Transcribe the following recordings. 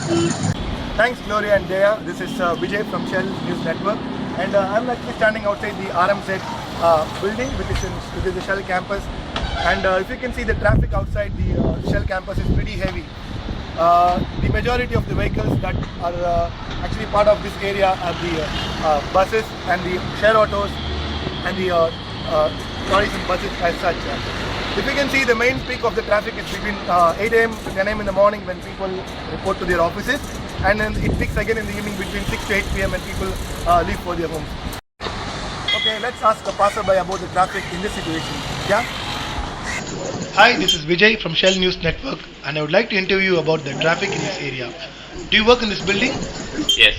Thanks, Gloria and Dea. This is Vijay from Shell News Network, and I'm actually standing outside the RMZ building, which is the Shell campus. And if you can see, the traffic outside the Shell campus is pretty heavy. The majority of the vehicles that are actually part of this area are the buses and the share autos and the lorries and buses as such. If you can see, the main peak of the traffic is between 8 a.m. to 10 a.m. in the morning when people report to their offices, and then it peaks again in the evening between 6 to 8 p.m. when people leave for their homes. Okay, let's ask a passerby about the traffic in this situation. Yeah? Hi, this is Vijay from Shell News Network, and I would like to interview you about the traffic in this area. Do you work in this building? Yes.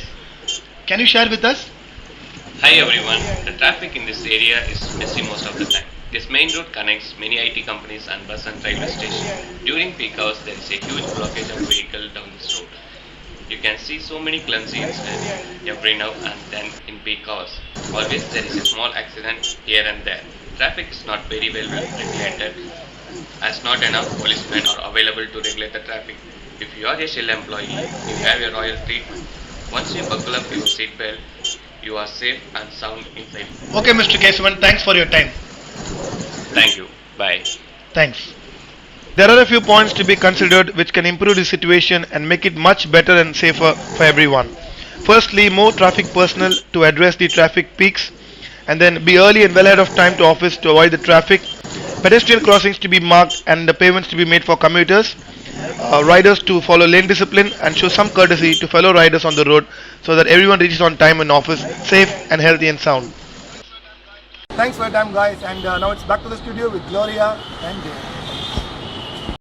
Can you share with us? Hi everyone. The traffic in this area is messy most of the time. This main road connects many IT companies and bus and railway stations. During peak hours, there is a huge blockage of vehicles down this road. You can see so many clumsy incidents every now and then in peak hours. Always there is a small accident here and there. Traffic is not very well regulated, as not enough policemen are available to regulate the traffic. If you are a Shell employee, you have a royal treatment. Once you buckle up your seatbelt, you are safe and sound inside. Okay, Mr. Kesavan, thanks for your time. Thank you. Bye. Thanks. There are a few points to be considered which can improve the situation and make it much better and safer for everyone. Firstly, more traffic personnel to address the traffic peaks, and then be early and well ahead of time to office to avoid the traffic. Pedestrian crossings to be marked and the pavements to be made for commuters. Riders to follow lane discipline and show some courtesy to fellow riders on the road so that everyone reaches on time in office safe and healthy and sound. Thanks for your time, guys, and now it's back to the studio with Gloria and Dave.